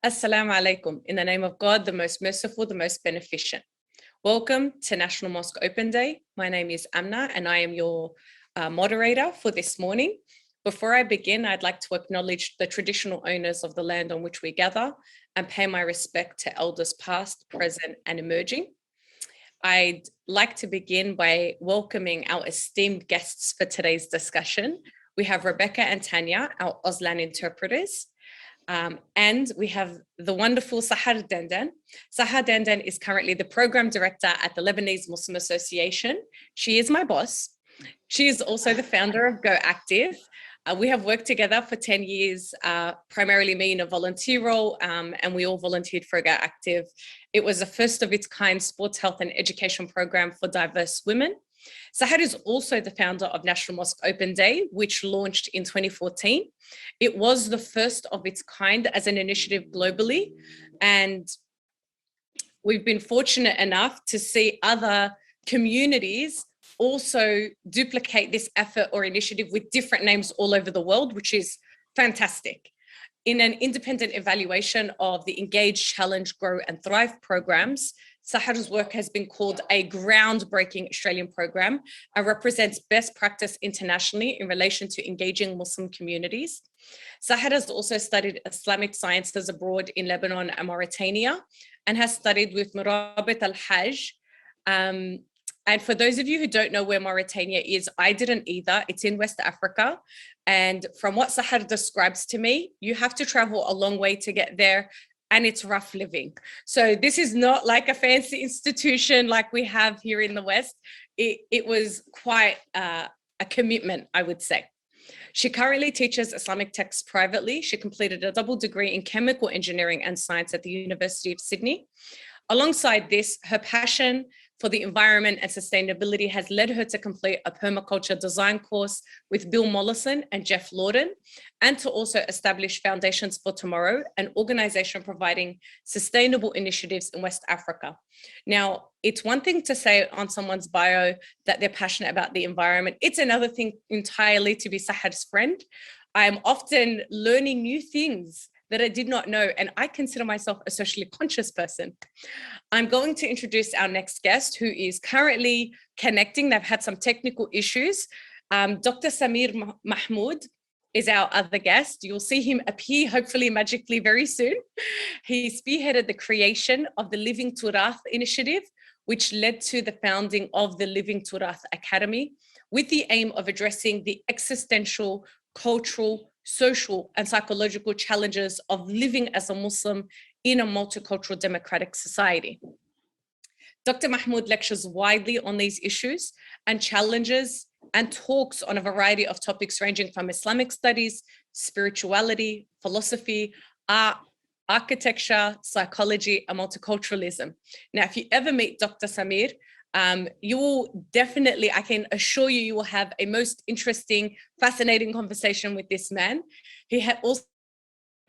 Assalamu alaikum, in the name of God, the most merciful, the most beneficent. Welcome to National Mosque Open Day. My name is Amna and I am your moderator for this morning. Before I begin, I'd like to acknowledge the traditional owners of the land on which we gather and pay my respect to elders past, present and emerging. I'd like to begin by welcoming our esteemed guests for today's discussion. We have Rebecca and Tanya, our Auslan interpreters. And we have the wonderful Sahar Dandan. Sahar Dandan is currently the program director at the Lebanese Muslim Association. She is my boss. She is also the founder of Go Active. We have worked together for 10 years, primarily me in a volunteer role, and we all volunteered for Go Active. It was a first of its kind sports, health and education program for diverse women. Sahar is also the founder of National Mosque Open Day, which launched in 2014. It was the first of its kind as an initiative globally. And we've been fortunate enough to see other communities also duplicate this effort or initiative with different names all over the world, which is fantastic. In an independent evaluation of the Engage, Challenge, Grow and Thrive programs, Sahar's work has been called a groundbreaking Australian program and represents best practice internationally in relation to engaging Muslim communities. Sahar has also studied Islamic sciences abroad in Lebanon and Mauritania and has studied with Murabit al-Hajj. And for those of you who don't know where Mauritania is, I didn't either. It's in West Africa. And from what Sahar describes to me, you have to travel a long way to get there. And it's rough living. So this is not like a fancy institution like we have here in the West. It was quite a commitment, I would say. She currently teaches Islamic texts privately. She completed a double degree in chemical engineering and science at the University of Sydney. Alongside this, her passion for the environment and sustainability has led her to complete a permaculture design course with Bill Mollison and Jeff Lawden, and to also establish Foundations for Tomorrow, an organization providing sustainable initiatives in West Africa. Now, it's one thing to say on someone's bio that they're passionate about the environment. It's another thing entirely to be Sahar's friend. I am often learning new things that I did not know, and I consider myself a socially conscious person. I'm going to introduce our next guest, who is currently connecting. They've had some technical issues. Dr. Samir Mahmoud is our other guest. You'll see him appear, hopefully magically very soon. He spearheaded the creation of the Living Turath initiative, which led to the founding of the Living Turath Academy, with the aim of addressing the existential, cultural, social and psychological challenges of living as a Muslim in a multicultural democratic society. Dr. Mahmoud lectures widely on these issues and challenges and talks on a variety of topics ranging from Islamic studies, spirituality, philosophy, art, architecture, psychology, and multiculturalism. Now, if you ever meet Dr. Samir, you will definitely, I can assure you, you will have a most interesting, fascinating conversation with this man. He had also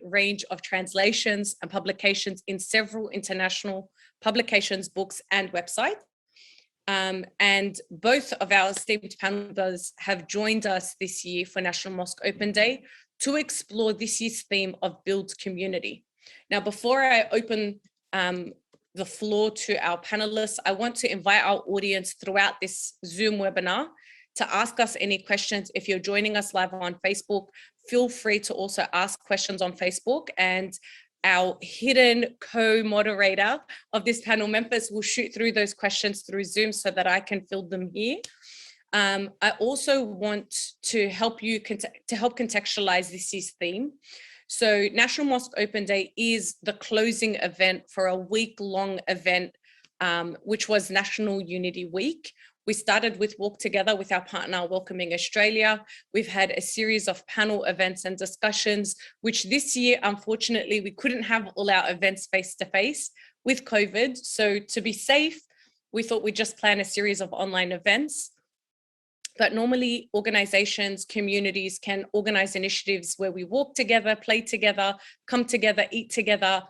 a range of translations and publications in several international publications, books, and websites. And both of our esteemed panel members have joined us this year for National Mosque Open Day to explore this year's theme of Build Community. Now, before I open the floor to our panelists, I want to invite our audience throughout this Zoom webinar to ask us any questions. If you're joining us live on Facebook, feel free to also ask questions on Facebook, and our hidden co-moderator of this panel members will shoot through those questions through Zoom so that I can field them here. I also want to help you help contextualize this year's theme. So National Mosque Open Day is the closing event for a week-long event, which was National Unity Week. We started with Walk Together with our partner Welcoming Australia. We've had a series of panel events and discussions, which this year, unfortunately, we couldn't have all our events face-to-face with COVID. So to be safe, we thought we'd just plan a series of online events. But normally organizations, communities can organize initiatives where we walk together, play together, come together, eat together.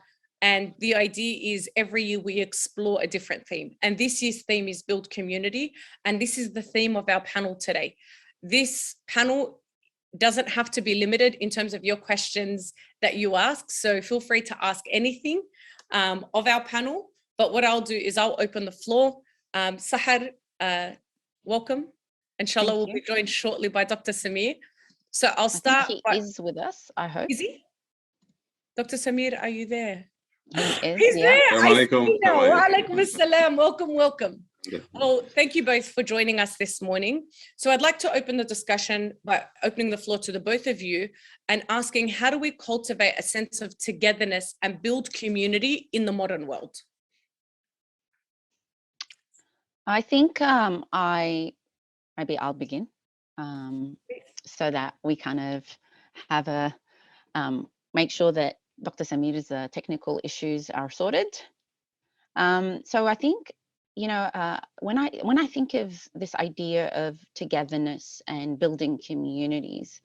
And the idea is every year we explore a different theme. And this year's theme is Build Community. And this is the theme of our panel today. This panel doesn't have to be limited in terms of your questions that you ask. So feel free to ask anything of our panel. But what I'll do is I'll open the floor. Sahar, welcome. Inshallah, we'll be joined shortly by Dr. Samir. So I'll start. He is with us, I hope. Is he? Dr. Samir, are you there? He is. He's there. I see now. Wa alaikum assalam. Welcome, welcome. Well, thank you both for joining us this morning. So I'd like to open the discussion by opening the floor to the both of you and asking, how do we cultivate a sense of togetherness and build community in the modern world? I think maybe I'll begin so that we kind of have a make sure that Dr. Samir's technical issues are sorted. So I think, you know, when I think of this idea of togetherness and building communities,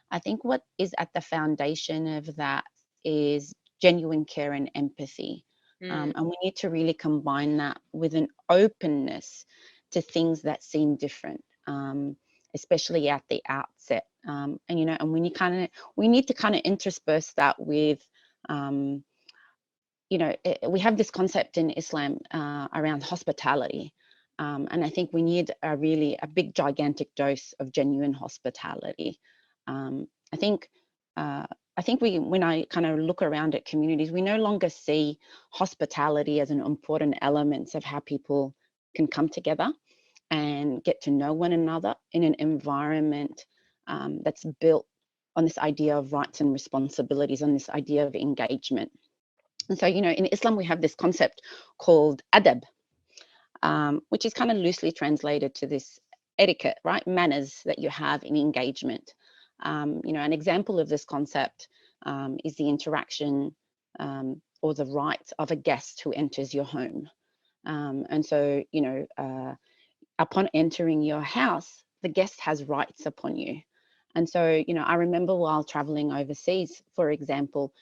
I think what is at the foundation of that is genuine care and empathy. And we need to really combine that with an openness to things that seem different, especially at the outset. And you know, and we need to kind of intersperse that with, you know, we have this concept in Islam around hospitality, and I think we need a big, gigantic dose of genuine hospitality. I think when I kind of look around at communities, we no longer see hospitality as an important element of how people can come together and get to know one another in an environment that's built on this idea of rights and responsibilities, on this idea of engagement. And so, you know, in Islam, we have this concept called adab, which is kind of loosely translated to this etiquette, right? Manners that you have in engagement. You know, an example of this concept is the interaction or the rights of a guest who enters your home. And so, you know, upon entering your house, the guest has rights upon you. And so, you know, I remember while traveling overseas, for example,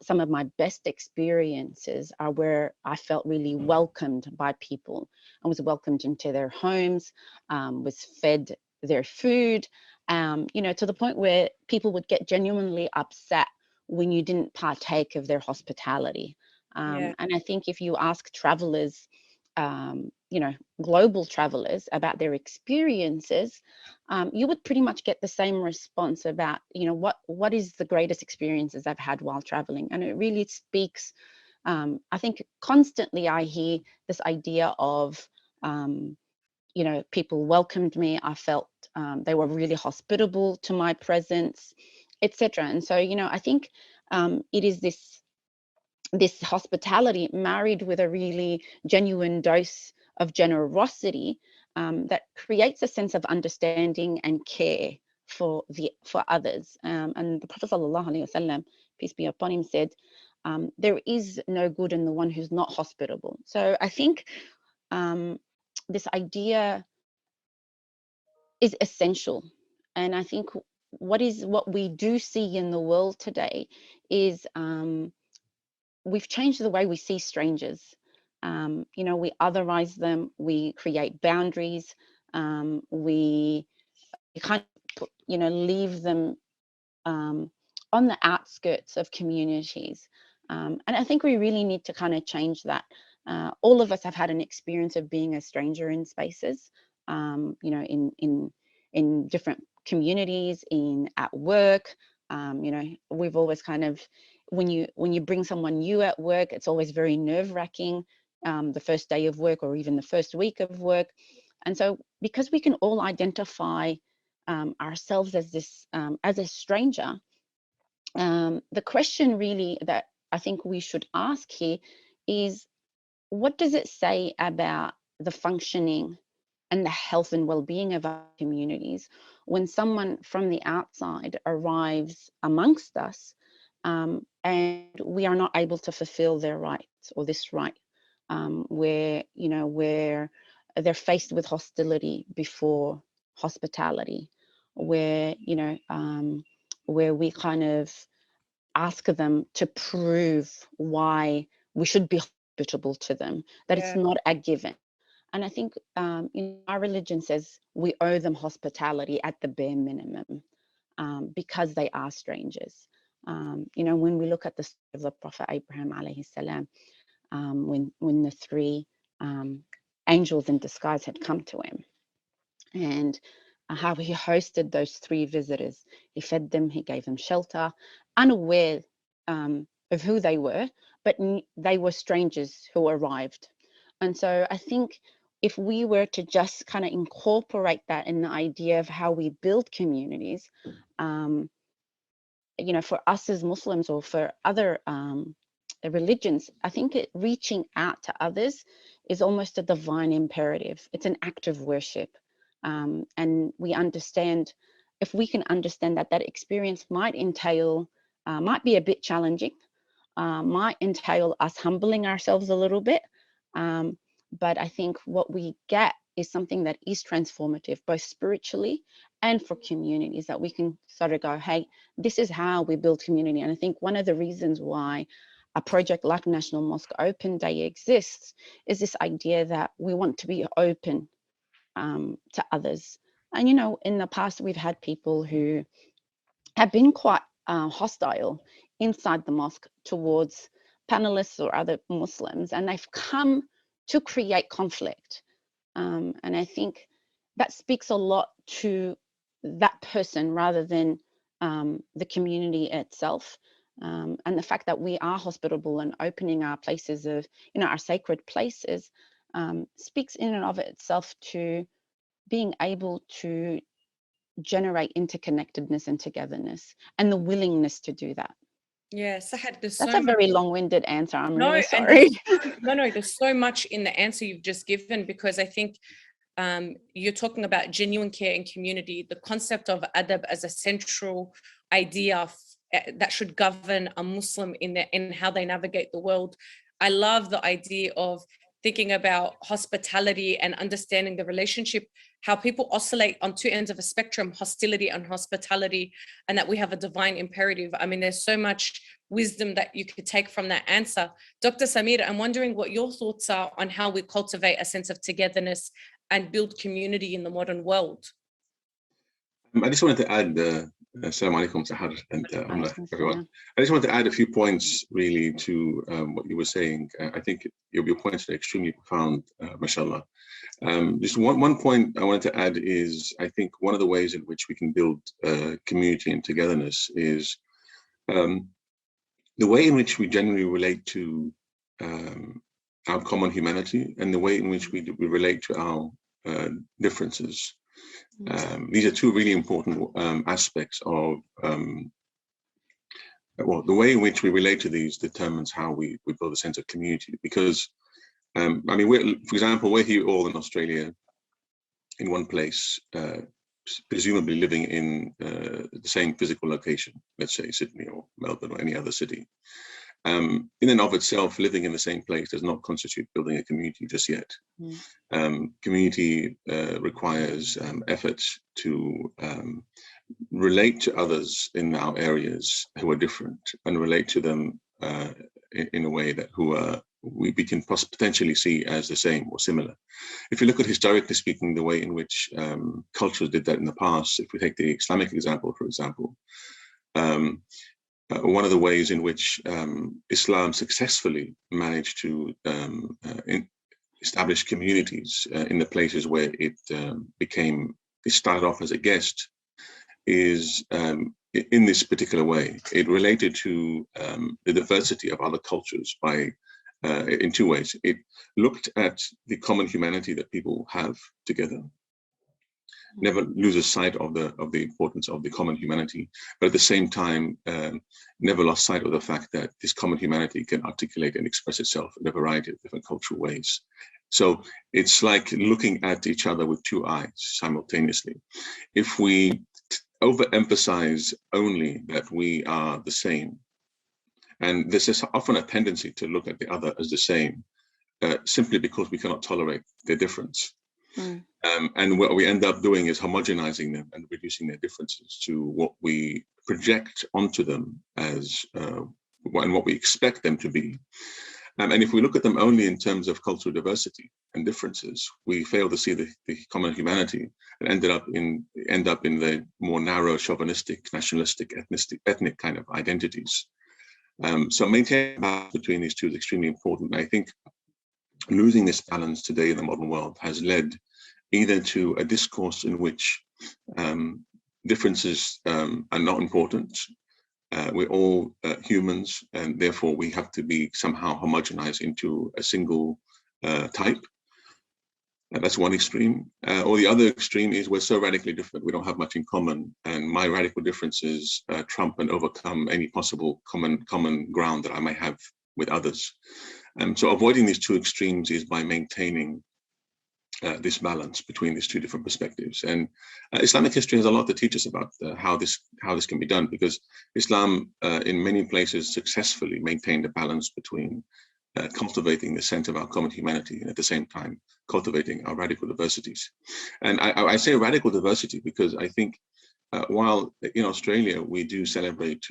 some of my best experiences are where I felt really welcomed by people. I was welcomed into their homes, was fed their food, you know, to the point where people would get genuinely upset when you didn't partake of their hospitality. And I think if you ask travelers, you know, global travelers about their experiences, you would pretty much get the same response about, you know, what is the greatest experiences I've had while traveling. And it really speaks, I think constantly I hear this idea of, you know, people welcomed me. I felt they were really hospitable to my presence, etc. And so, you know, I think it is this hospitality married with a really genuine dose of generosity that creates a sense of understanding and care for others. And the Prophet ﷺ, peace be upon him, said, there is no good in the one who's not hospitable. So I think this idea is essential. And I think what we do see in the world today is we've changed the way we see strangers. You know, we otherize them, we create boundaries, we kind of, you know, leave them on the outskirts of communities. And I think we really need to kind of change that. All of us have had an experience of being a stranger in spaces, you know, in different communities, at work. You know, we've always kind of, when you bring someone new at work, it's always very nerve-wracking, the first day of work or even the first week of work. And so because we can all identify ourselves as this as a stranger, the question really that I think we should ask here is, what does it say about the functioning and the health and well-being of our communities when someone from the outside arrives amongst us, and we are not able to fulfill their rights or this right, where, you know, where they're faced with hostility before hospitality, where, you know, where we kind of ask them to prove why we should be hospitable to them, that it's not a given. And I think you know, our religion says we owe them hospitality at the bare minimum. because they are strangers. You know, when we look at the story of the Prophet Abraham alayhi salam, when the three angels in disguise had come to him, and how he hosted those three visitors. He fed them, he gave them shelter, unaware of who they were, but they were strangers who arrived. And so I think if we were to just kind of incorporate that in the idea of how we build communities, you know, for us as Muslims or for other religions, I think reaching out to others is almost a divine imperative. It's an act of worship. And we understand, if we can understand that that experience might entail, might be a bit challenging, might entail us humbling ourselves a little bit. But I think what we get is something that is transformative, both spiritually and for communities, that we can sort of go, hey, this is how we build community. And I think one of the reasons why a project like National Mosque Open Day exists is this idea that we want to be open to others. And, you know, in the past, we've had people who have been quite hostile inside the mosque towards panelists or other Muslims, and they've come to create conflict. And I think that speaks a lot to that person rather than the community itself. And the fact that we are hospitable and opening our places of, you know, our sacred places speaks in and of itself to being able to generate interconnectedness and togetherness and the willingness to do that. Yeah, Sahad, there's That's so a very long-winded answer. I'm no, really and sorry. there's so much in the answer you've just given, because I think you're talking about genuine care in community, the concept of adab as a central idea that should govern a Muslim in how they navigate the world. I love the idea of thinking about hospitality and understanding the relationship, how people oscillate on two ends of a spectrum, hostility and hospitality, and that we have a divine imperative. I mean, there's so much wisdom that you could take from that answer. Dr. Samir, I'm wondering what your thoughts are on how we cultivate a sense of togetherness and build community in the modern world. I just wanted to add, Assalamu alaikum, Sahar, and everyone. I just wanted to add a few points really to what you were saying. I think your points are extremely profound, mashallah. Just one point I wanted to add is, I think one of the ways in which we can build community and togetherness is the way in which we generally relate to our common humanity and the way in which we relate to our differences. These are two really important aspects of, well, the way in which we relate to these determines how we build a sense of community. Because, I mean, for example, we're here all in Australia in one place, presumably living in the same physical location, let's say Sydney or Melbourne or any other city. In and of itself, living in the same place does not constitute building a community just yet. Community requires effort to relate to others in our areas who are different and relate to them in a way that we can potentially see as the same or similar. If you look at, historically speaking, the way in which cultures did that in the past, if we take the Islamic example, for example, one of the ways in which Islam successfully managed to establish communities in the places where it started off as a guest is in this particular way. It related to the diversity of other cultures in two ways. It looked at the common humanity that people have together, never loses sight of the importance of the common humanity, but at the same time, never lost sight of the fact that this common humanity can articulate and express itself in a variety of different cultural ways. So it's like looking at each other with two eyes simultaneously. If we overemphasize only that we are the same, and this is often a tendency to look at the other as the same, simply because we cannot tolerate their difference. And what we end up doing is homogenizing them and reducing their differences to what we project onto them as and what we expect them to be. And if we look at them only in terms of cultural diversity and differences, we fail to see the common humanity and end up in the more narrow, chauvinistic, nationalistic, ethnic kind of identities. So maintaining balance between these two is extremely important. I think losing this balance today in the modern world has led either to a discourse in which differences are not important. We're all humans, and therefore we have to be somehow homogenized into a single type. And that's one extreme. Or the other extreme is we're so radically different, we don't have much in common, and my radical differences trump and overcome any possible common ground that I might have with others. So avoiding these two extremes is by maintaining this balance between these two different perspectives. And Islamic history has a lot to teach us about how this can be done, because Islam in many places successfully maintained a balance between cultivating the sense of our common humanity and at the same time cultivating our radical diversities. And I say radical diversity because I think while in Australia we do celebrate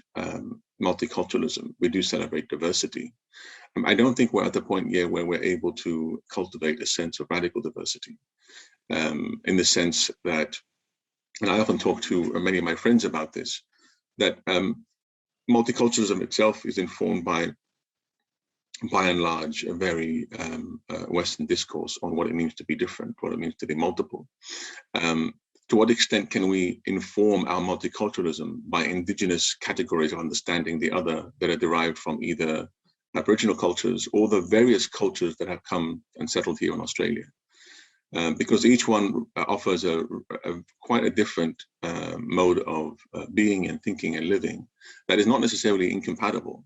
multiculturalism, we do celebrate diversity, I don't think we're at the point yet where we're able to cultivate a sense of radical diversity, in the sense that, and I often talk to many of my friends about this, that multiculturalism itself is informed by and large, a very Western discourse on what it means to be different, what it means to be multiple. To what extent can we inform our multiculturalism by indigenous categories of understanding the other that are derived from either Aboriginal cultures or the various cultures that have come and settled here in Australia? Because each one offers quite a different mode of being and thinking and living that is not necessarily incompatible.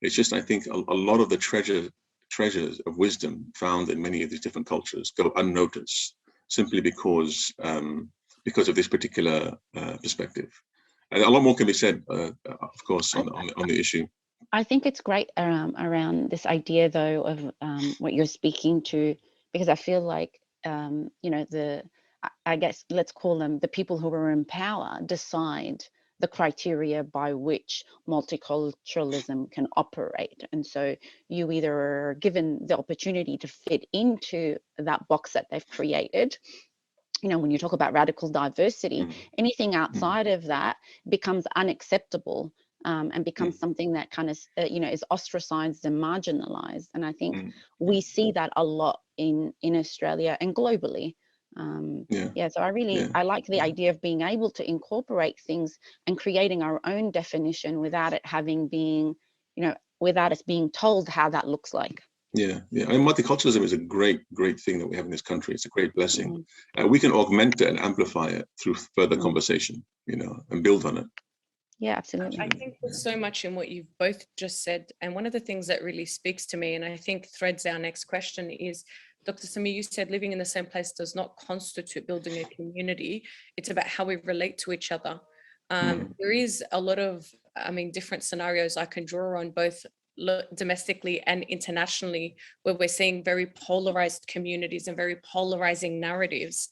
It's just, I think, a lot of the treasures of wisdom found in many of these different cultures go unnoticed simply because of this particular perspective. And a lot more can be said, of course, on the issue. I think it's great around this idea, though, of what you're speaking to, because I feel like, I guess let's call them the people who are in power decide the criteria by which multiculturalism can operate. And so you either are given the opportunity to fit into that box that they've created. When you talk about radical diversity, anything outside of that becomes unacceptable. And becomes something that kind of, is ostracized and marginalized. And I think we see that a lot in Australia and globally. So I like the idea of being able to incorporate things and creating our own definition without it having been, without us being told how that looks like. Yeah. I mean, multiculturalism is a great thing that we have in this country. It's a great blessing. We can augment it and amplify it through further conversation, and build on it. Yeah, absolutely. I think there's so much in what you've both just said. And one of the things that really speaks to me, and I think threads our next question, is, Dr. Samir, you said living in the same place does not constitute building a community. It's about how we relate to each other. There is a lot of, different scenarios I can draw on, both domestically and internationally, where we're seeing very polarized communities and very polarizing narratives.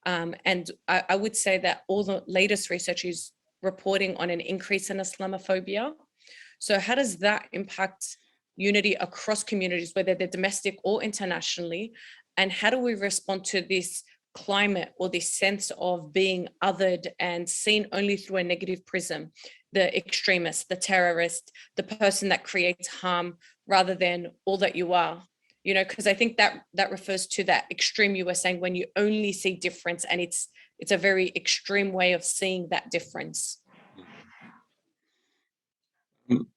And I would say that all the latest research is reporting on an increase in Islamophobia. So how does that impact unity across communities, whether they're domestic or internationally? And how do we respond to this climate or this sense of being othered and seen only through a negative prism? The extremist, the terrorist, the person that creates harm, rather than all that you are. Because I think that refers to that extreme you were saying, when you only see difference, and it's a very extreme way of seeing that difference.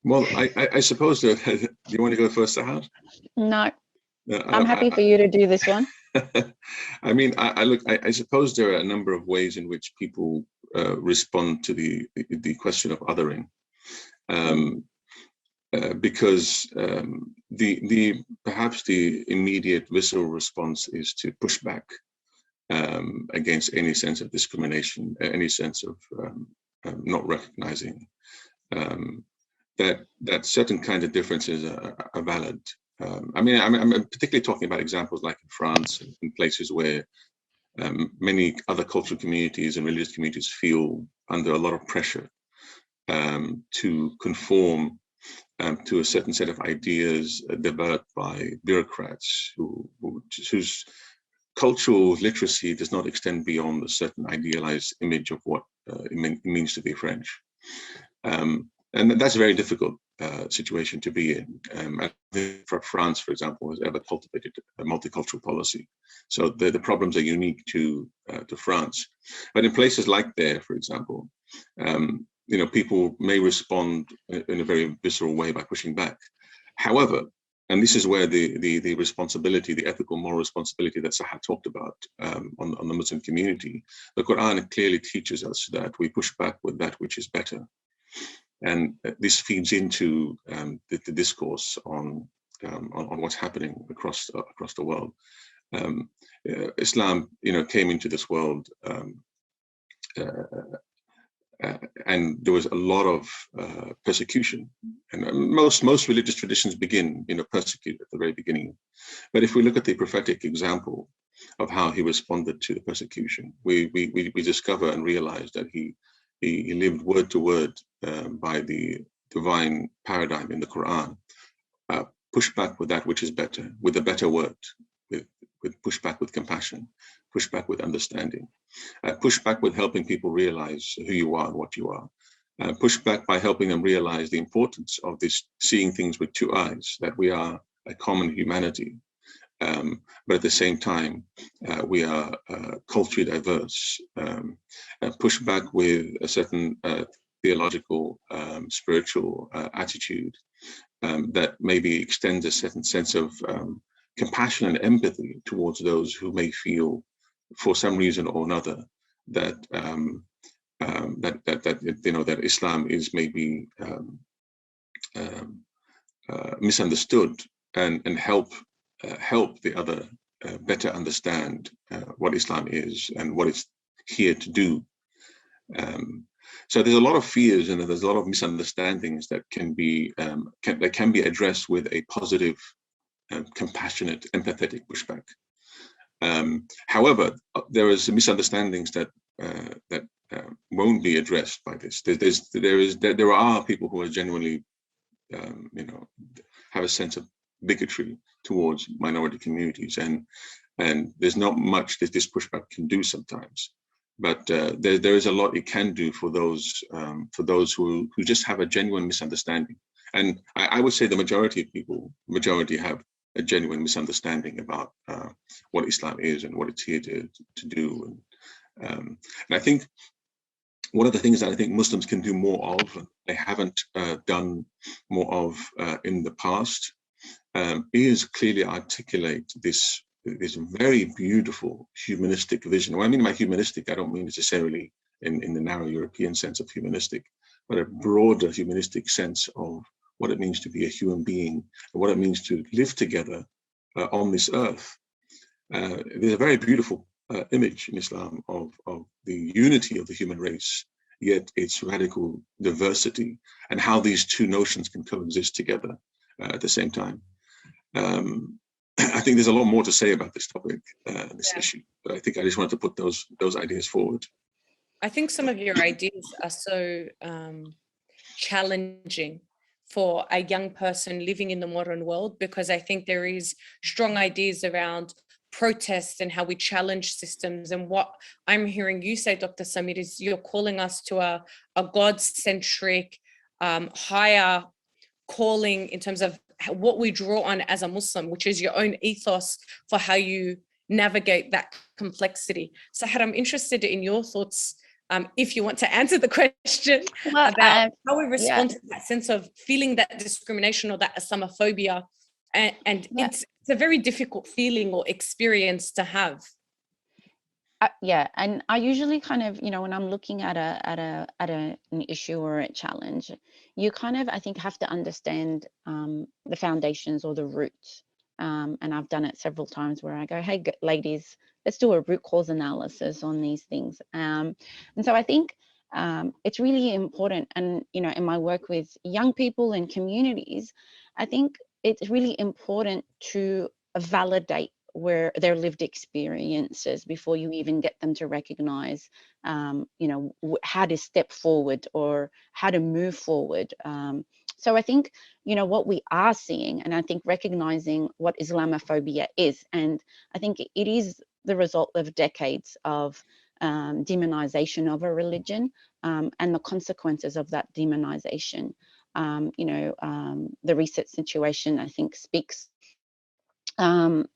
Well, I suppose that, do you want to go first, Sahar? No, I'm happy for you to do this one. I suppose there are a number of ways in which people respond to the question of othering, because perhaps the immediate visceral response is to push back against any sense of discrimination, any sense of not recognizing that certain kinds of differences are valid. I'm particularly talking about examples like in France and places where many other cultural communities and religious communities feel under a lot of pressure to conform to a certain set of ideas developed by bureaucrats whose cultural literacy does not extend beyond a certain idealized image of what it means to be French. And that's a very difficult situation to be in. I think France, for example, has ever cultivated a multicultural policy. So the problems are unique to France. But in places like there, for example, you know, people may respond in a very visceral way by pushing back. However, and this is where the responsibility, the ethical, moral responsibility that Sahar talked about on the Muslim community, the Quran clearly teaches us that we push back with that which is better. And this feeds into the discourse on what's happening across the world. Islam, you know, came into this world, and there was a lot of persecution. And most religious traditions begin, you know, persecute at the very beginning. But if we look at the prophetic example of how he responded to the persecution, we discover and realize that he lived word to word by the divine paradigm in the Quran. Push back with that which is better, with a better word, with push back with compassion, push back with understanding, push back with helping people realize who you are and what you are, push back by helping them realize the importance of this seeing things with two eyes, that we are a common humanity, but at the same time, we are culturally diverse. Push back with a certain theological, spiritual attitude that maybe extends a certain sense of compassion and empathy towards those who may feel, for some reason or another, that you know, that Islam is maybe misunderstood, and help the other better understand what Islam is and what it's here to do. So there's a lot of fears and there's a lot of misunderstandings that can be addressed with a positive, compassionate, empathetic pushback. However, there is misunderstandings that won't be addressed by this. There are people who are genuinely, you know, have a sense of bigotry towards minority communities, and there's not much that this pushback can do sometimes. But there is a lot it can do for those who just have a genuine misunderstanding. And I would say the majority of people, have a genuine misunderstanding about what Islam is and what it's here to do. And I think one of the things that I think Muslims can do more of, and they haven't done more of in the past, is clearly articulate this very beautiful humanistic vision. When I mean by humanistic, I don't mean necessarily in the narrow European sense of humanistic, but a broader humanistic sense of what it means to be a human being and what it means to live together on this earth. There's a very beautiful image in Islam of the unity of the human race, yet its radical diversity, and how these two notions can coexist together at the same time. I think there's a lot more to say about this topic, this issue, but I think I just wanted to put those ideas forward. I think some of your ideas are so challenging for a young person living in the modern world, because I think there is strong ideas around protest and how we challenge systems. And what I'm hearing you say, Dr. Samir, is you're calling us to a God-centric, higher calling in terms of what we draw on as a Muslim, which is your own ethos for how you navigate that complexity. Sahar, I'm interested in your thoughts, if you want to answer the question about how we respond to that sense of feeling that discrimination or that Islamophobia, and it's a very difficult feeling or experience to have. And I usually kind of, you know, when I'm looking at an issue or a challenge, you kind of, I think, have to understand the foundations or the roots. And I've done it several times where I go, hey, ladies, let's do a root cause analysis on these things. And so I think it's really important. And, you know, in my work with young people and communities, I think it's really important to validate where their lived experiences before you even get them to recognize, you know, how to step forward or how to move forward So I think, you know, what we are seeing, and I think recognizing what Islamophobia is, and I think it is the result of decades of demonization of a religion, and the consequences of that demonization. You know, the recent situation, I think, speaks to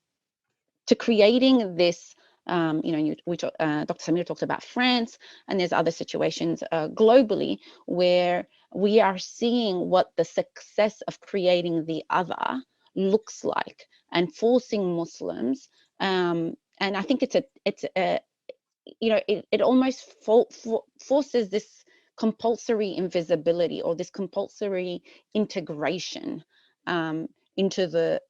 creating this. You know, Dr. Samir talked about France, and there's other situations globally where we are seeing what the success of creating the other looks like, and forcing Muslims. And I think it's a you know, it almost forces this compulsory invisibility, or this compulsory integration into the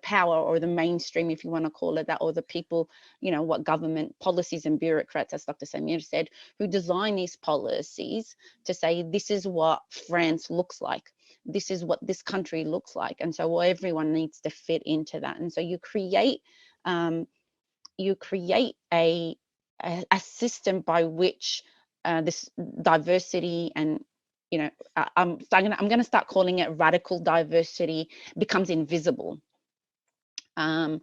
power, or the mainstream, if you want to call it that, or the people, you know, what government policies and bureaucrats, as Dr. Samir said, who design these policies to say, this is what France looks like, this is what this country looks like, and so everyone needs to fit into that. And so you create a system by which this diversity, and, you know, I'm going to start calling it radical diversity, becomes invisible. And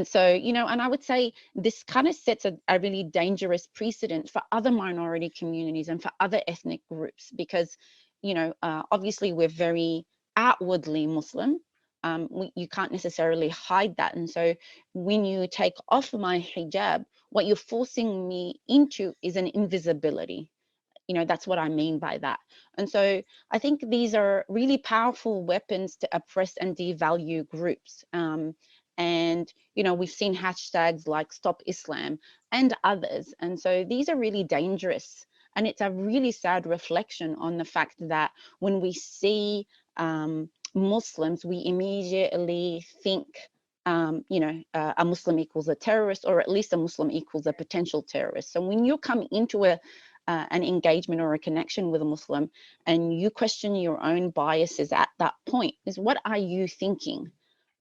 so, you know, and I would say this kind of sets a really dangerous precedent for other minority communities and for other ethnic groups, because, you know, obviously we're very outwardly Muslim. You can't necessarily hide that. And so when you take off my hijab, what you're forcing me into is an invisibility. You know, that's what I mean by that. And so I think these are really powerful weapons to oppress and devalue groups. And, you know, we've seen hashtags like Stop Islam and others. And so these are really dangerous. And it's a really sad reflection on the fact that when we see Muslims, we immediately think, you know, a Muslim equals a terrorist, or at least a Muslim equals a potential terrorist. So when you come into an engagement or a connection with a Muslim, and you question your own biases at that point, is what are you thinking?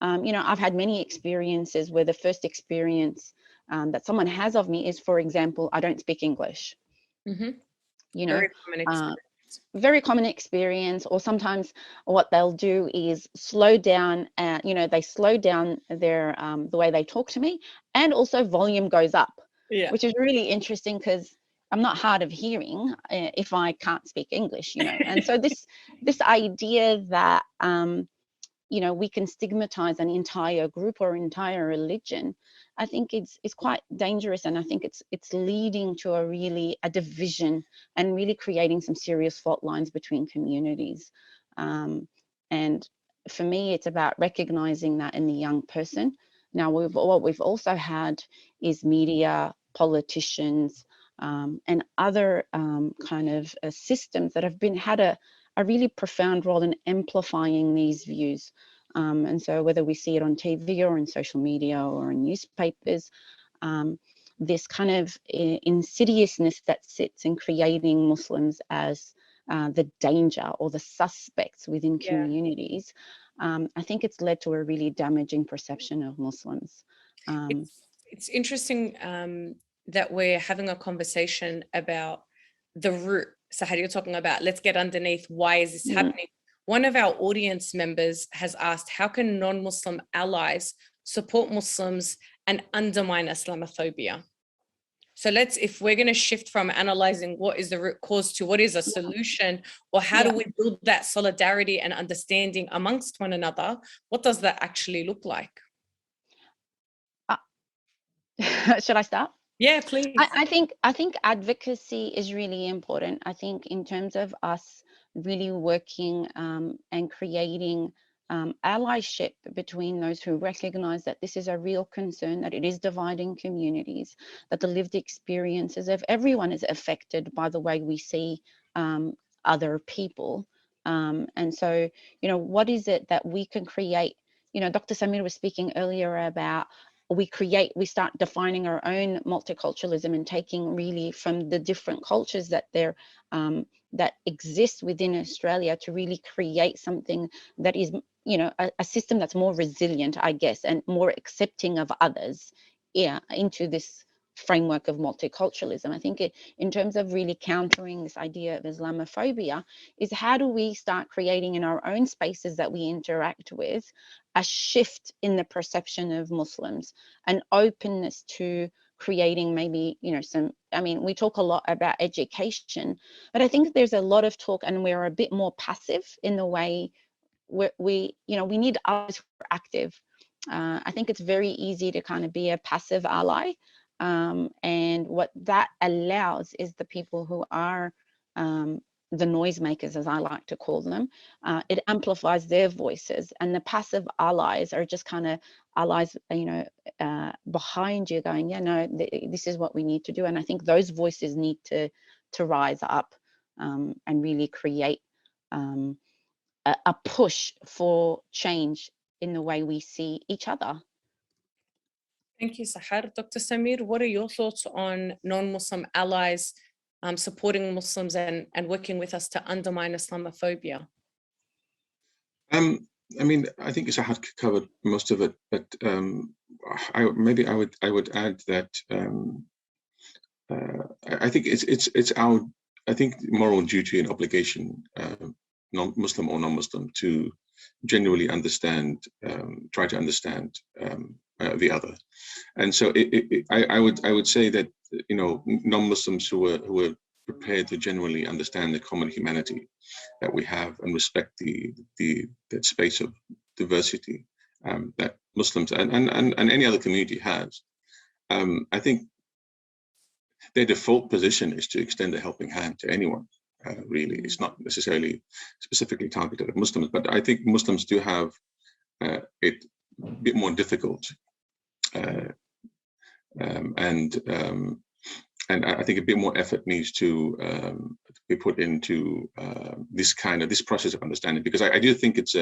You know, I've had many experiences where the first experience that someone has of me is, for example, I don't speak English. Mm-hmm. You know, Very common experience. Very common experience. Or sometimes what they'll do is slow down, you know, they slow down their the way they talk to me, and also volume goes up, which is really interesting, because I'm not hard of hearing if I can't speak English, you know. And so this idea that you know, we can stigmatize an entire group or entire religion, I think it's quite dangerous. And I think it's leading to a division, and really creating some serious fault lines between communities. And for me, it's about recognizing that in the young person. Now, what we've also had is media, politicians, and other kind of systems that have had a really profound role in amplifying these views. And so whether we see it on TV or in social media or in newspapers, this kind of insidiousness that sits in creating Muslims as the danger or the suspects within communities, I think it's led to a really damaging perception of Muslims. It's interesting that we're having a conversation about the root. So how you're talking about, let's get underneath, why is this happening? One of our audience members has asked, how can non-Muslim allies support Muslims and undermine Islamophobia? So if we're going to shift from analyzing what is the root cause to what is a solution, or how do we build that solidarity and understanding amongst one another, what does that actually look like? Should I start? Yeah, please. I think advocacy is really important. I think in terms of us really working and creating allyship between those who recognize that this is a real concern, that it is dividing communities, that the lived experiences of everyone is affected by the way we see other people. And so, you know, what is it that we can create? You know, Dr. Samir was speaking earlier about we start defining our own multiculturalism and taking really from the different cultures that that exist within Australia to really create something that is, you know, a system that's more resilient, I guess, and more accepting of others into this framework of multiculturalism. I think in terms of really countering this idea of Islamophobia is how do we start creating in our own spaces that we interact with a shift in the perception of Muslims, an openness to creating maybe, you know, some, I mean, we talk a lot about education, but I think there's a lot of talk and we're a bit more passive in the way we need others who are active. I think it's very easy to kind of be a passive ally. And what that allows is the people who are the noisemakers, as I like to call them, it amplifies their voices, and the passive allies are just kind of allies, you know, behind you going, yeah, no, this is what we need to do. And I think those voices need to rise up and really create a push for change in the way we see each other. Thank you, Sahar. Dr. Samir, what are your thoughts on non-Muslim allies supporting Muslims and working with us to undermine Islamophobia? I mean, I think Sahar covered most of it, but I would add that I think it's our moral duty and obligation, Muslim or non-Muslim, to genuinely understand, try to understand the other. And so I would say that, you know, non-Muslims who are prepared to genuinely understand the common humanity that we have and respect that space of diversity that Muslims and any other community has, I think their default position is to extend a helping hand to anyone. Really, it's not necessarily specifically targeted at Muslims, but I think Muslims do have it a bit more difficult, and I think a bit more effort needs to be put into this process of understanding, because I do think it's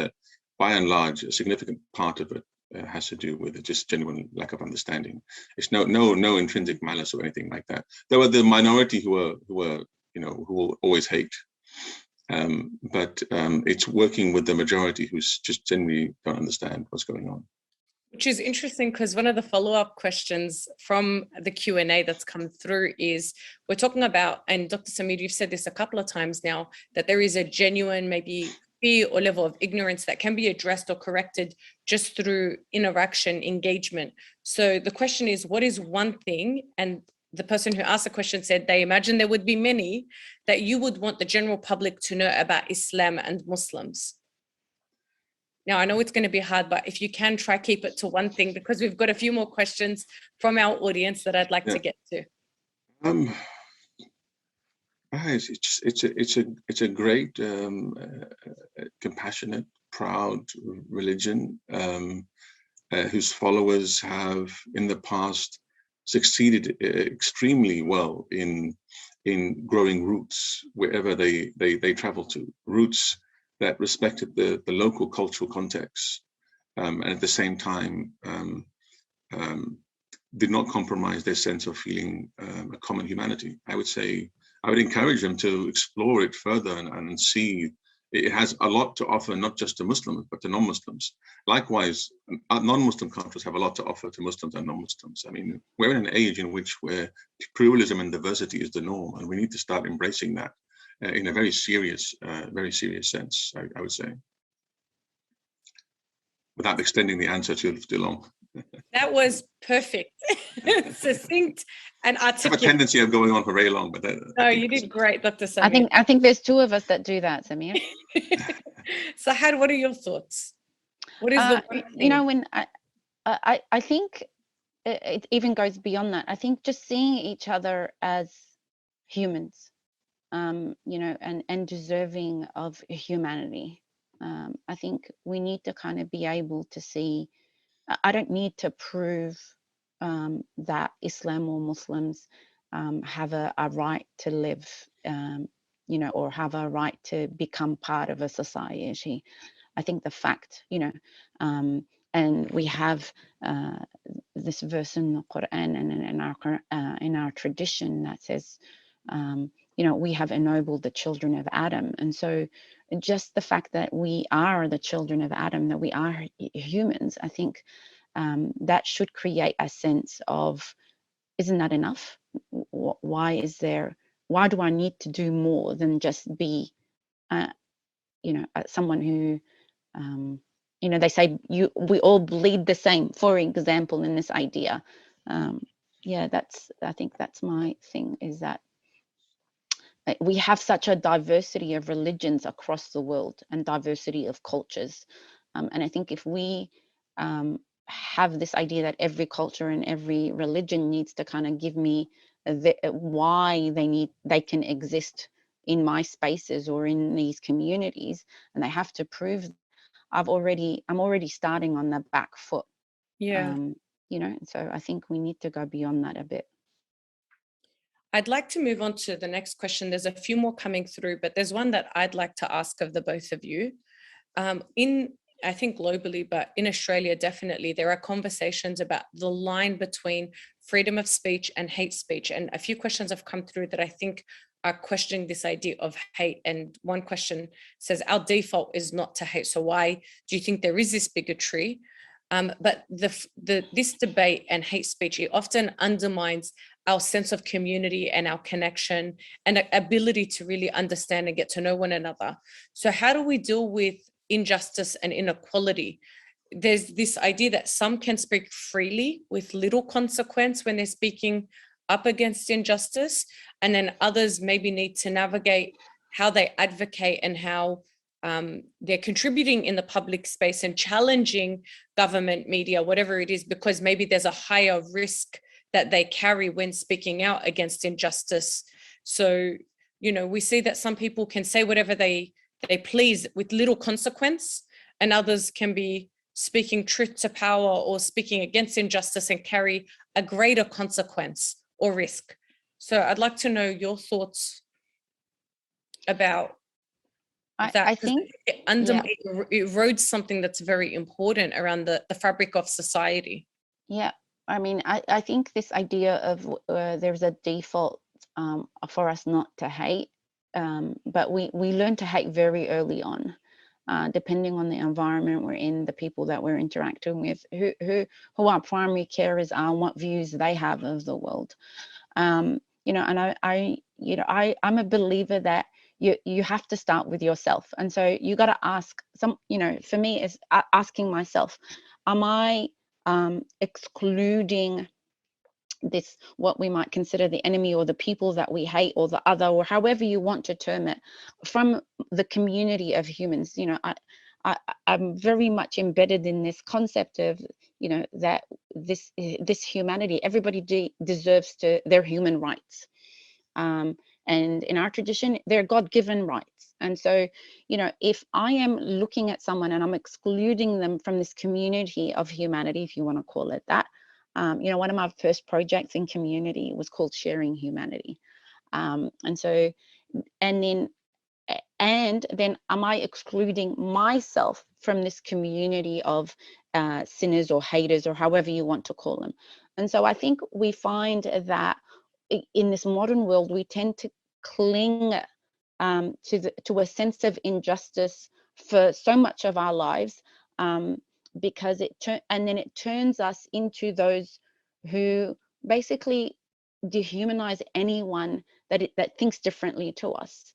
by and large, a significant part of it has to do with just genuine lack of understanding. It's no intrinsic malice or anything like that. There are the minority who will always hate, but it's working with the majority who's just genuinely don't understand what's going on. Which is interesting, because one of the follow-up questions from the Q&A that's come through is, we're talking about, and Dr. Samir, you've said this a couple of times now, that there is a genuine maybe fear or level of ignorance that can be addressed or corrected just through interaction, engagement. So the question is, what is one thing, and the person who asked the question said they imagine there would be many, that you would want the general public to know about Islam and Muslims? Now, I know it's going to be hard, but if you can try keep it to one thing, because we've got a few more questions from our audience that I'd like to get to. It's a great, compassionate, proud religion whose followers have in the past succeeded extremely well in growing roots wherever they travel to, roots that respected the local cultural context, and at the same time did not compromise their sense of feeling a common humanity. I would encourage them to explore it further and see it has a lot to offer, not just to Muslims, but to non-Muslims. Likewise, non-Muslim countries have a lot to offer to Muslims and non-Muslims. I mean, we're in an age in which where pluralism and diversity is the norm, and we need to start embracing that in a very serious sense, I would say, without extending the answer too long. That was perfect, succinct and articulate. I have a tendency of going on for very long, but no, you did great, Dr. Samir. I think there's two of us that do that, Samir. Sahar, what are your thoughts? What is the one thing? You know, when I think it even goes beyond that. I think just seeing each other as humans, you know, and deserving of humanity. I think we need to kind of be able to see. I don't need to prove that Islam or Muslims have a right to live, you know, or have a right to become part of a society. I think the fact, you know, and we have this verse in the Quran and in our tradition that says, you know, we have ennobled the children of Adam. And so just the fact that we are the children of Adam, that we are humans, I think that should create a sense of isn't that enough? Why do I need to do more than just be, someone who, they say we all bleed the same, for example, in this idea. I think that's my thing, is that we have such a diversity of religions across the world and diversity of cultures. And I think if we have this idea that every culture and every religion needs to kind of give me why they can exist in my spaces or in these communities, and they have to prove, I'm already starting on the back foot. Yeah. So I think we need to go beyond that a bit. I'd like to move on to the next question. There's a few more coming through, but there's one that I'd like to ask of the both of you. I think globally, but in Australia, definitely, there are conversations about the line between freedom of speech and hate speech. And a few questions have come through that I think are questioning this idea of hate. And one question says, our default is not to hate. So why do you think there is this bigotry? But this debate and hate speech, it often undermines our sense of community and our connection and ability to really understand and get to know one another. So how do we deal with injustice and inequality? There's this idea that some can speak freely with little consequence when they're speaking up against injustice, and then others maybe need to navigate how they advocate and how they're contributing in the public space and challenging government, media, whatever it is, because maybe there's a higher risk that they carry when speaking out against injustice. So, we see that some people can say whatever they please with little consequence, and others can be speaking truth to power or speaking against injustice and carry a greater consequence or risk. So I'd like to know your thoughts about that. I think it erodes something that's very important around the fabric of society. Yeah, I mean, I think this idea of there's a default for us not to hate, but we learn to hate very early on, depending on the environment we're in, the people that we're interacting with, who our primary carers are, and what views they have of the world. And I'm a believer that you have to start with yourself, and so you got to ask for me is asking myself, am I excluding this, what we might consider the enemy or the people that we hate or the other, or however you want to term it, from the community of humans? I'm very much embedded in this concept of that this humanity, everybody deserves their human rights, and in our tradition they're God-given rights. And so if I am looking at someone and I'm excluding them from this community of humanity, if you want to call it that, one of my first projects in community was called Sharing Humanity, and then am I excluding myself from this community of sinners or haters, or however you want to call them? And so I think we find that in this modern world we tend to cling to a sense of injustice for so much of our lives, because it turns us into those who basically dehumanize anyone that thinks differently to us,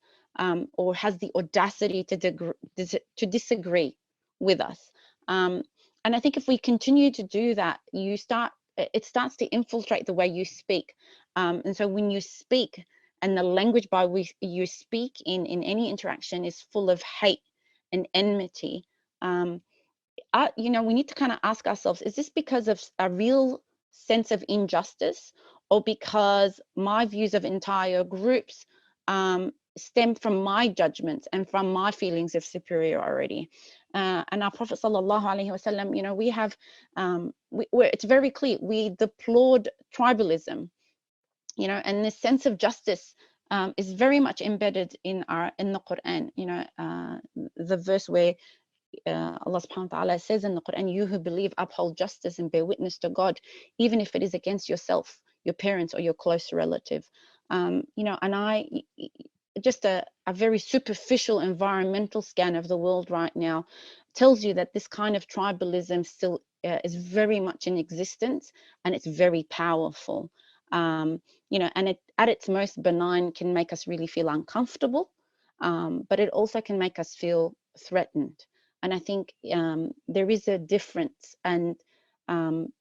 or has the audacity to disagree with us. And I think if we continue to do that, it starts to infiltrate the way you speak. And so when you speak, and the language by which you speak in any interaction is full of hate and enmity, we need to kind of ask ourselves, is this because of a real sense of injustice, or because my views of entire groups stem from my judgments and from my feelings of superiority? And our Prophet sallallahu alaihi wasallam, we have, it's very clear, we deplored tribalism, and this sense of justice is very much embedded in the Quran. The verse where Allah subhanahu wa ta'ala says in the Quran, you who believe uphold justice and bear witness to God, even if it is against yourself, your parents, or your close relative. And just a very superficial environmental scan of the world right now tells you that this kind of tribalism still is very much in existence, and it's very powerful. You know, and it, at its most benign, can make us really feel uncomfortable, but it also can make us feel threatened. And I think there is a difference and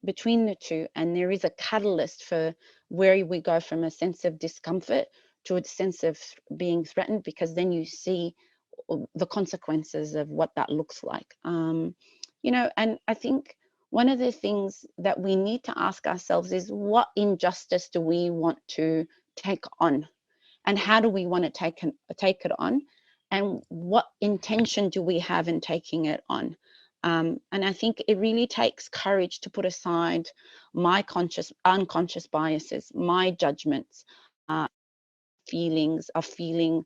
between the two, and there is a catalyst for where we go from a sense of discomfort to a sense of being threatened, because then you see the consequences of what that looks like. You know, and I think one of the things that we need to ask ourselves is, what injustice do we want to take on? And how do we want to take it on? And what intention do we have in taking it on? And I think it really takes courage to put aside my unconscious biases, my judgments, feelings of feeling,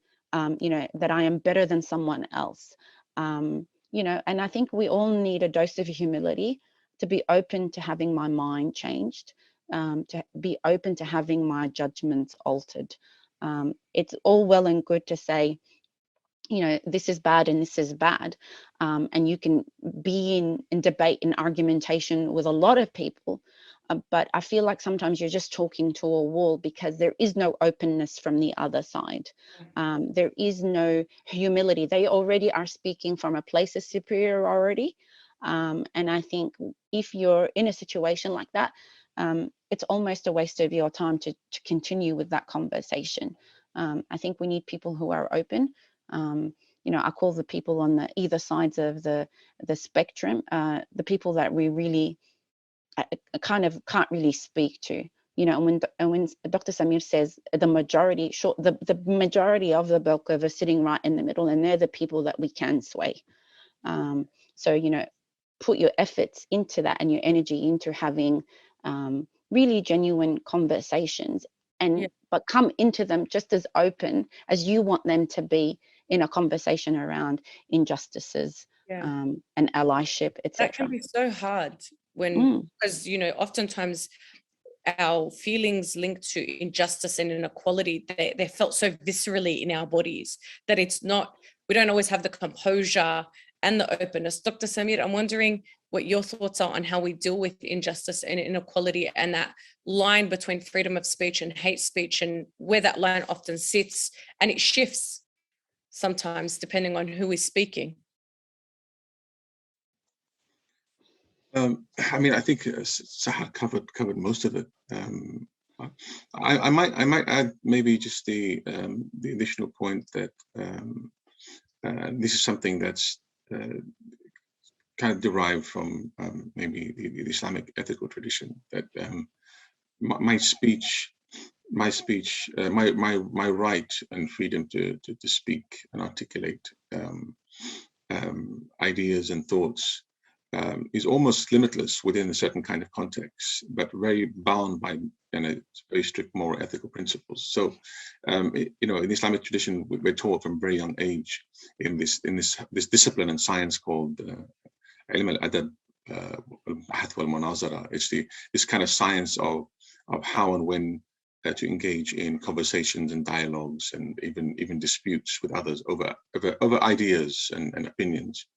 you know, that I am better than someone else. You know, and I think we all need a dose of humility to be open to having my mind changed, to be open to having my judgments altered. It's all well and good to say, you know, this is bad and this is bad. And you can be in debate and argumentation with a lot of people. But I feel like sometimes you're just talking to a wall, because there is no openness from the other side. There is no humility. They already are speaking from a place of superiority. And I think if you're in a situation like that, it's almost a waste of your time to continue with that conversation. I think we need people who are open. You know, I call the people on the either sides of the spectrum, the people that we really kind of can't really speak to. You know, and when Dr. Samir says the majority, the majority of the bell curve are sitting right in the middle, and they're the people that we can sway. So, you know, put your efforts into that and your energy into having really genuine conversations, and but come into them just as open as you want them to be in a conversation around injustices and allyship, etc. That can be so hard when, because, you know, oftentimes our feelings linked to injustice and inequality, they're felt so viscerally in our bodies that it's not, we don't always have the composure and the openness. Dr. Samir, I'm wondering what your thoughts are on how we deal with injustice and inequality, and that line between freedom of speech and hate speech, and where that line often sits, and it shifts sometimes depending on who is speaking. I mean, I think Sahar covered most of it. I might add maybe just the additional point that this is something that's kind of derived from maybe the Islamic ethical tradition, that my right and freedom to speak and articulate ideas and thoughts is almost limitless within a certain kind of context, but very bound by very strict moral ethical principles. So, you know, in the Islamic tradition, we're taught from a very young age in this discipline and science called ilm al-adab al-bahth wal-munazara. It's this kind of science of how and when to engage in conversations and dialogues, and even disputes with others over ideas and opinions.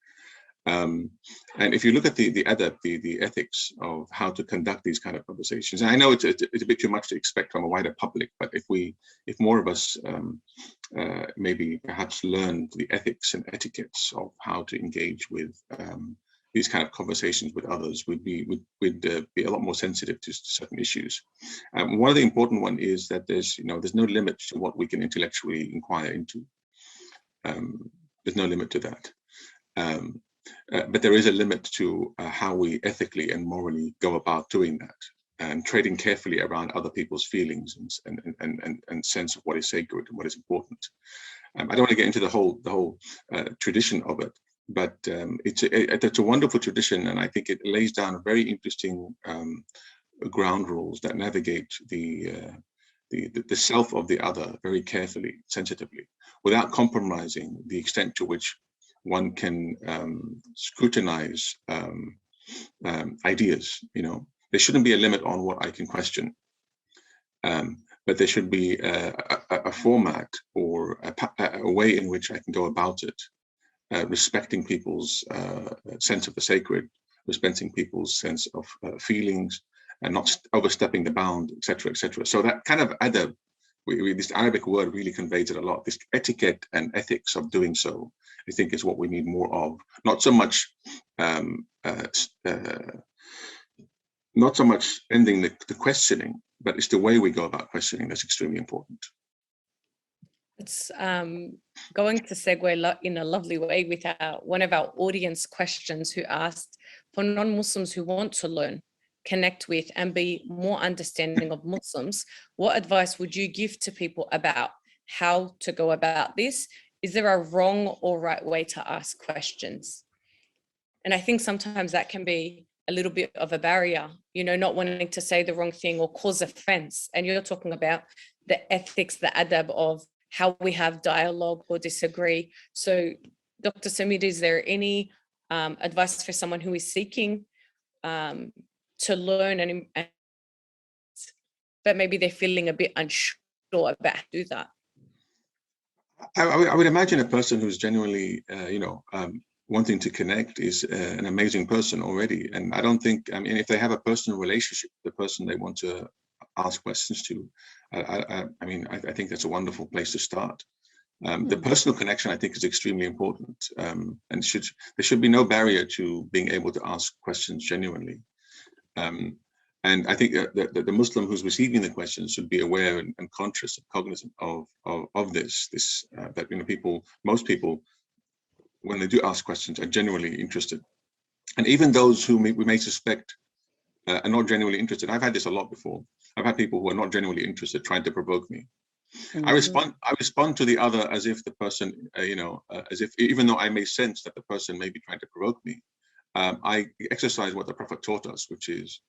And if you look at the adab, the ethics of how to conduct these kind of conversations, and I know it's a bit too much to expect from a wider public, but if more of us maybe perhaps learned the ethics and etiquettes of how to engage with these kind of conversations with others, we'd be a lot more sensitive to certain issues. One of the important one is that there's no limit to what we can intellectually inquire into. There's no limit to that. But there is a limit to how we ethically and morally go about doing that, and trading carefully around other people's feelings and sense of what is sacred and what is important. I don't want to get into the whole tradition of it, but it's a wonderful tradition, and I think it lays down very interesting ground rules that navigate the self of the other very carefully, sensitively, without compromising the extent to which one can scrutinize ideas. You know, there shouldn't be a limit on what I can question, but there should be a format or a way in which I can go about it, respecting people's sense of the sacred, respecting people's sense of feelings, and not overstepping the bound, etc., etc. So that kind of adab, this Arabic word really conveys it a lot. This etiquette and ethics of doing so, I think, is what we need more of. Not so much ending the questioning, but it's the way we go about questioning that's extremely important. It's going to segue in a lovely way with one of our audience questions, who asked, for non-Muslims who want to learn, connect with, and be more understanding of Muslims, what advice would you give to people about how to go about this? Is there a wrong or right way to ask questions? And I think sometimes that can be a little bit of a barrier, not wanting to say the wrong thing or cause offense. And you're talking about the ethics, the adab of how we have dialogue or disagree. So Dr. Samir, is there any advice for someone who is seeking to learn but maybe they're feeling a bit unsure about how to do that? I would imagine a person who's genuinely, wanting to connect is an amazing person already. And I don't think, if they have a personal relationship with the person they want to ask questions to, I think that's a wonderful place to start. The personal connection, I think, is extremely important, and there should be no barrier to being able to ask questions genuinely. And I think that the Muslim who's receiving the questions should be aware and conscious and cognizant of this. That most people, when they do ask questions, are genuinely interested. And even those who we may suspect are not genuinely interested. I've had this a lot before. I've had people who are not genuinely interested trying to provoke me. I respond to the other as if the person, as if, even though I may sense that the person may be trying to provoke me, I exercise what the Prophet taught us, which is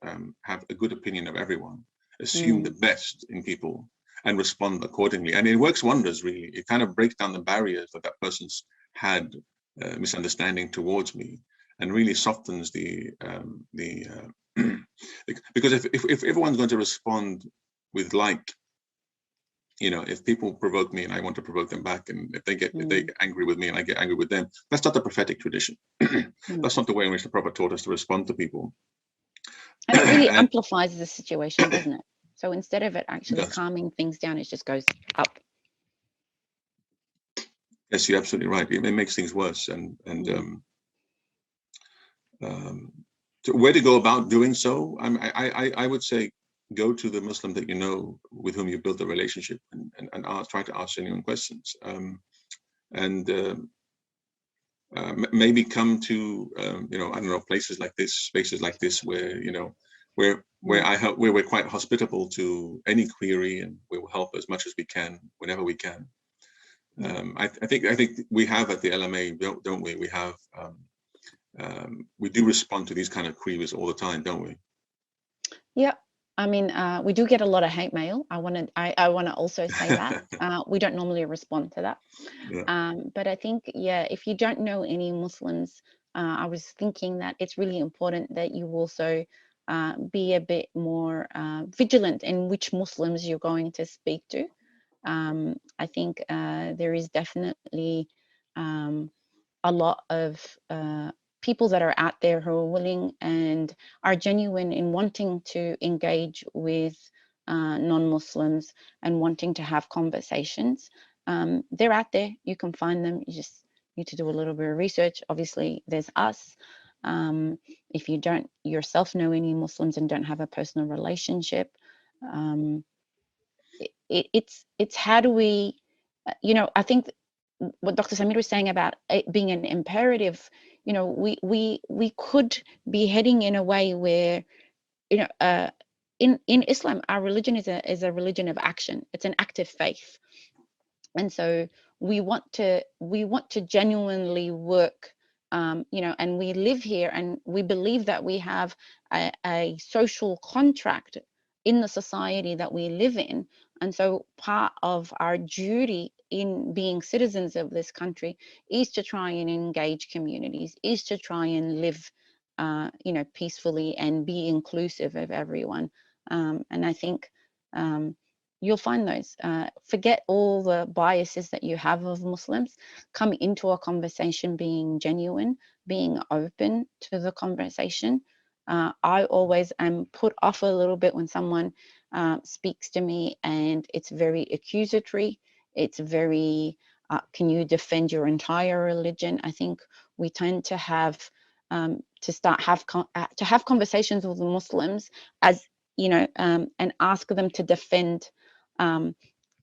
have a good opinion of everyone, assume the best in people, and respond accordingly. And it works wonders, really. It kind of breaks down the barriers that person's had misunderstanding towards me, and really softens because if everyone's going to respond with if people provoke me and I want to provoke them back, and if they get angry with me and I get angry with them, that's not the prophetic tradition. That's not the way in which the Prophet taught us to respond to people. And it really amplifies the situation, doesn't it? So instead of it actually calming things down, it just goes up. Yes, you're absolutely right. It makes things worse. So where to go about doing so? I would say, go to the Muslim that you know, with whom you build a relationship, and try to ask genuine questions, maybe come to places like this, spaces like this, where where we're quite hospitable to any query, and we will help as much as we can whenever we can. I think we have at the LMA, don't we? We have we do respond to these kind of queries all the time, don't we? Yeah. I mean, we do get a lot of hate mail. I want to also say that we don't normally respond to that. Yeah. But I think, if you don't know any Muslims, I was thinking that it's really important that you also be a bit more vigilant in which Muslims you're going to speak to. I think there is definitely a lot of people that are out there who are willing and are genuine in wanting to engage with non-Muslims and wanting to have conversations. They're out there. You can find them. You just need to do a little bit of research. Obviously, there's us. If you don't yourself know any Muslims and don't have a personal relationship, it's how do we, I think what Dr. Samir was saying about it being an imperative, we could be heading in a way where, in Islam, our religion is a religion of action. It's an active faith. And so we want to genuinely work, and we live here, and we believe that we have a social contract in the society that we live in. And so part of our duty in being citizens of this country is to try and engage communities, is to try and live, peacefully and be inclusive of everyone. And I think you'll find those. Forget all the biases that you have of Muslims. Come into a conversation being genuine, being open to the conversation, I always am put off a little bit when someone speaks to me and it's very accusatory. It's very, can you defend your entire religion? I think we tend to have to have conversations with the Muslims as, you know, and ask them to defend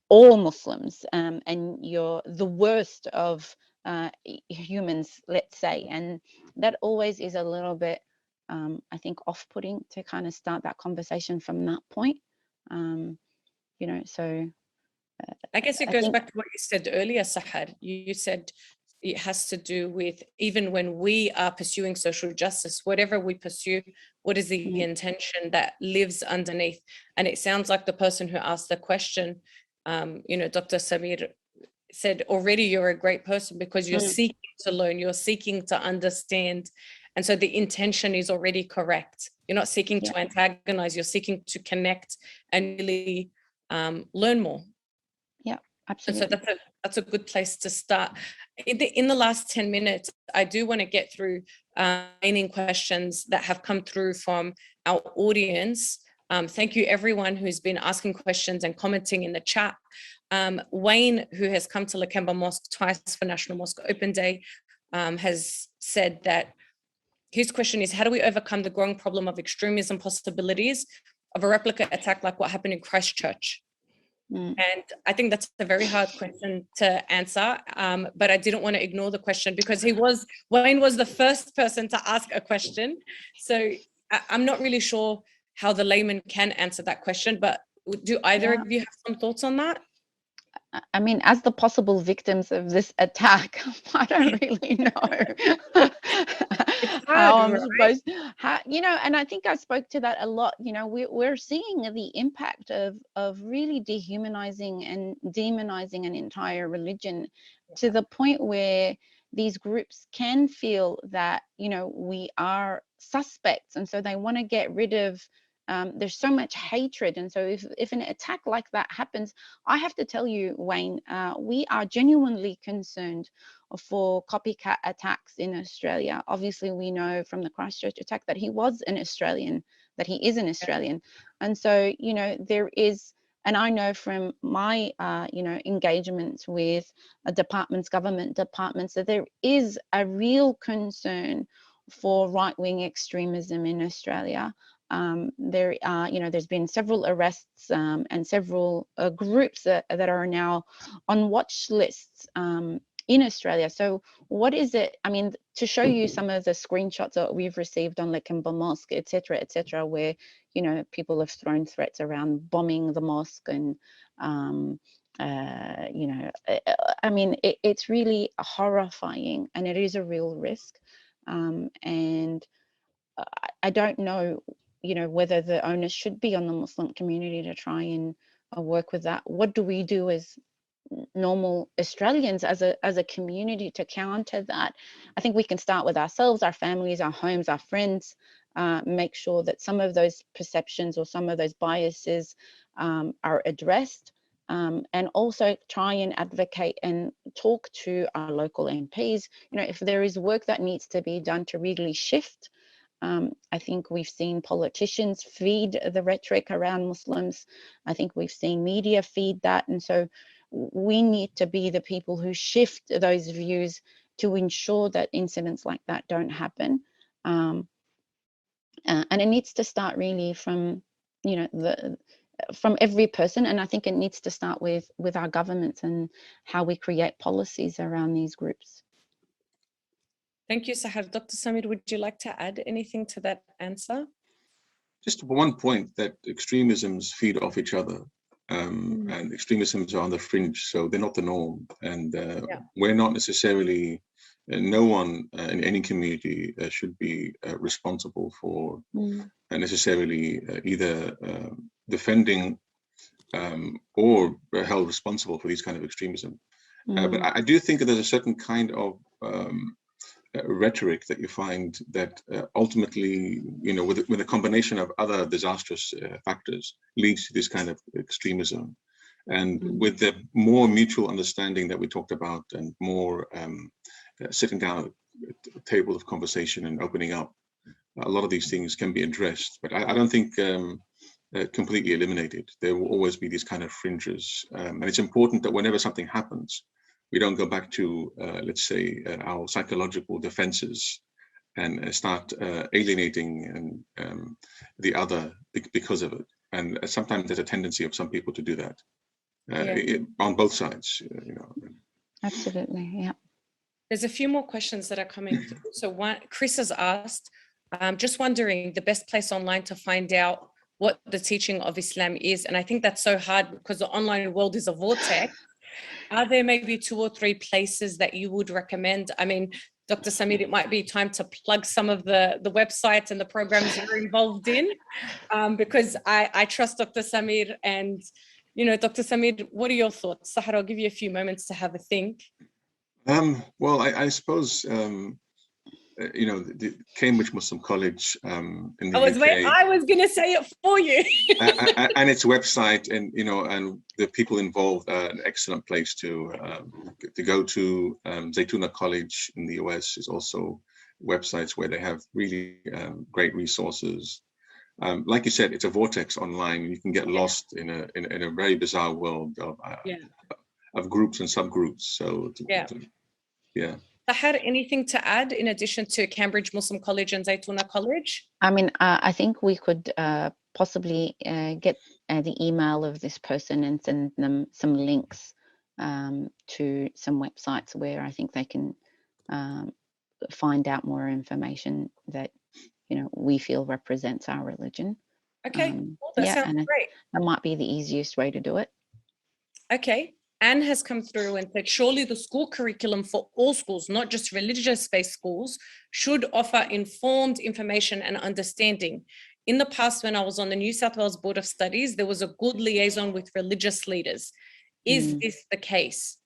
all Muslims, and you're the worst of humans, let's say, and that always is a little bit, I think, off-putting to kind of start that conversation from that point. You know, so I guess it goes back to what you said earlier, Sahar. You said it has to do with, even when we are pursuing social justice, whatever we pursue, what is the intention that lives underneath? And it sounds like the person who asked the question, you know, Dr. Samir said, already you're a great person because you're seeking to learn, you're seeking to understand. And so the intention is already correct. You're not seeking to antagonize, you're seeking to connect and really learn more. Yeah, absolutely. And so that's a good place to start. In the last 10 minutes, I do want to get through remaining questions that have come through from our audience. Thank you everyone who's been asking questions and commenting in the chat. Wayne, who has come to Lakemba Mosque twice for National Mosque Open Day, has said that his question is, how do we overcome the growing problem of extremism possibilities of a replica attack like what happened in Christchurch? And I think that's a very hard question to answer, but I didn't want to ignore the question because Wayne was the first person to ask a question. So I'm not really sure how the layman can answer that question, but do either of you have some thoughts on that? I mean, as the possible victims of this attack, I don't really know how I'm supposed, you know, and I think I spoke to that a lot. You know, we're seeing the impact of really dehumanizing and demonizing an entire religion to the point where these groups can feel that, you know, we are suspects, and so they want to get rid of. There's so much hatred, and so if an attack like that happens, I have to tell you, Wayne, we are genuinely concerned for copycat attacks in Australia. Obviously, we know from the Christchurch attack that he was an Australian, that he is an Australian, and so, you know, there is, and I know from my you know, engagements with departments, government departments, that there is a real concern for right-wing extremism in Australia. There are, you know, there's been several arrests and several groups that are now on watch lists in Australia. So what is it? I mean, to show you some of the screenshots that we've received on Lakemba Mosque, etc., where, you know, people have thrown threats around bombing the mosque, and you know, I mean, it's really horrifying, and it is a real risk. And I don't know, you know, whether the onus should be on the Muslim community to try and work with that. What do we do as normal Australians, as a community, to counter that? I think we can start with ourselves, our families, our homes, our friends, make sure that some of those perceptions or some of those biases are addressed, and also try and advocate and talk to our local MPs. You know, if there is work that needs to be done to really shift, I think we've seen politicians feed the rhetoric around Muslims. I think we've seen media feed that. And so we need to be the people who shift those views to ensure that incidents like that don't happen. And it needs to start really from, you know, from every person. And I think it needs to start with our governments and how we create policies around these groups. Thank you, Sahar. Dr. Samir, would you like to add anything to that answer? Just one point, that extremisms feed off each other, and extremisms are on the fringe, so they're not the norm. And we're not necessarily, no one in any community should be responsible for necessarily either defending or held responsible for these kind of extremism. But I do think that there's a certain kind of rhetoric that you find that ultimately, you know, with a combination of other disastrous factors, leads to this kind of extremism. And with the more mutual understanding that we talked about, and more sitting down at a table of conversation and opening up, a lot of these things can be addressed, but I don't think completely eliminated. There will always be these kind of fringes, and it's important that whenever something happens, we don't go back to, let's say, our psychological defenses and start alienating and the other because of it. And sometimes there's a tendency of some people to do that on both sides, you know. Absolutely, yeah. There's a few more questions that are coming through. So one, Chris has asked, just wondering the best place online to find out what the teaching of Islam is. And I think that's so hard because the online world is a vortex. Are there maybe 2 or 3 places that you would recommend? I mean, Dr. Samir, it might be time to plug some of the websites and the programs you're involved in, because I trust Dr. Samir. And, you know, Dr. Samir, what are your thoughts? Sahar, I'll give you a few moments to have a think. Well, I suppose, you know, the Cambridge Muslim College in the UK. I was going to say it for you. And its website, and you know, and the people involved are an excellent place to go to. Zaytuna College in the US is also websites where they have really great resources. Like you said, it's a vortex online. You can get lost in a very bizarre world of groups and subgroups. So yeah. Sahar, anything to add in addition to Cambridge Muslim College and Zaytuna College? I mean, I think we could possibly get the email of this person and send them some links to some websites where I think they can find out more information that, you know, we feel represents our religion. Okay, well, that sounds great. That might be the easiest way to do it. Okay. Anne has come through and said, surely the school curriculum for all schools, not just religious-based schools, should offer informed information and understanding. In the past, when I was on the New South Wales Board of Studies, there was a good liaison with religious leaders. Is this the case?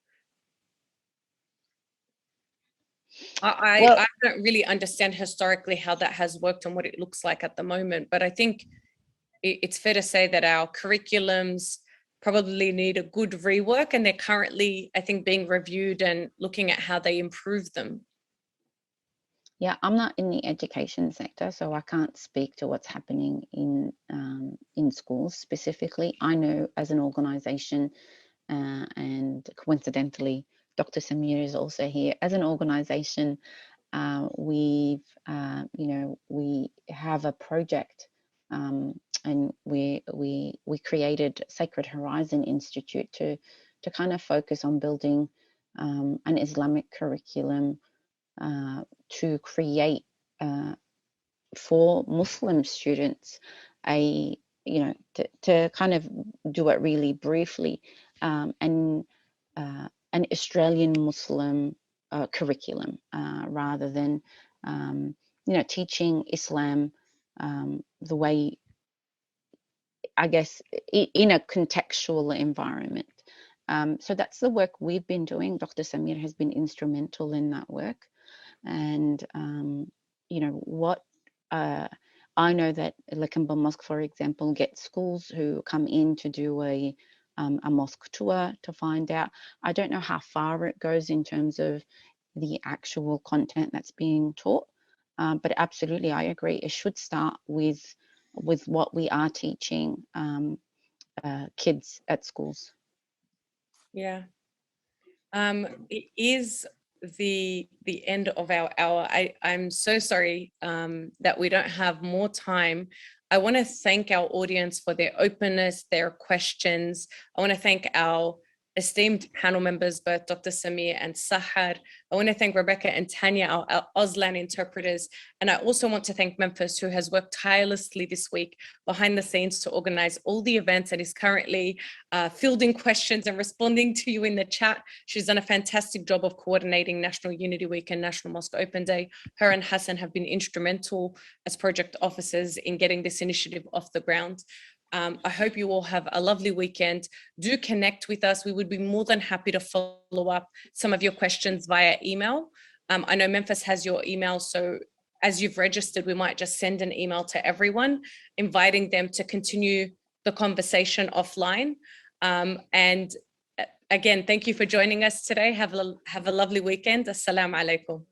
I don't really understand historically how that has worked and what it looks like at the moment, but I think it's fair to say that our curriculums probably need a good rework, and they're currently, I think, being reviewed and looking at how they improve them. Yeah, I'm not in the education sector, so I can't speak to what's happening in schools specifically. I know as an organisation, and coincidentally, Dr. Samir is also here. As an organisation, we have a project. And we created Sacred Horizon Institute to kind of focus on building an Islamic curriculum to create for Muslim students to kind of do it really briefly, an Australian Muslim curriculum rather than teaching Islam the way, I guess, in a contextual environment. So that's the work we've been doing. Dr. Samir has been instrumental in that work. And, I know that Lakemba Mosque, for example, gets schools who come in to do a mosque tour to find out. I don't know how far it goes in terms of the actual content that's being taught, but absolutely, I agree. It should start with what we are teaching kids at schools. Yeah. It is the end of our hour. I'm so sorry that we don't have more time. I want to thank our audience for their openness, their questions. I want to thank our esteemed panel members, both Dr. Samir and Sahar. I want to thank Rebecca and Tanya, our Auslan interpreters. And I also want to thank Memphis, who has worked tirelessly this week behind the scenes to organize all the events and is currently fielding questions and responding to you in the chat. She's done a fantastic job of coordinating National Unity Week and National Mosque Open Day. Her and Hassan have been instrumental as project officers in getting this initiative off the ground. I hope you all have a lovely weekend. Do connect with us. We would be more than happy to follow up some of your questions via email. I know Memphis has your email, so as you've registered, we might just send an email to everyone, inviting them to continue the conversation offline. And again, thank you for joining us today. Have a lovely weekend. Assalamu alaikum.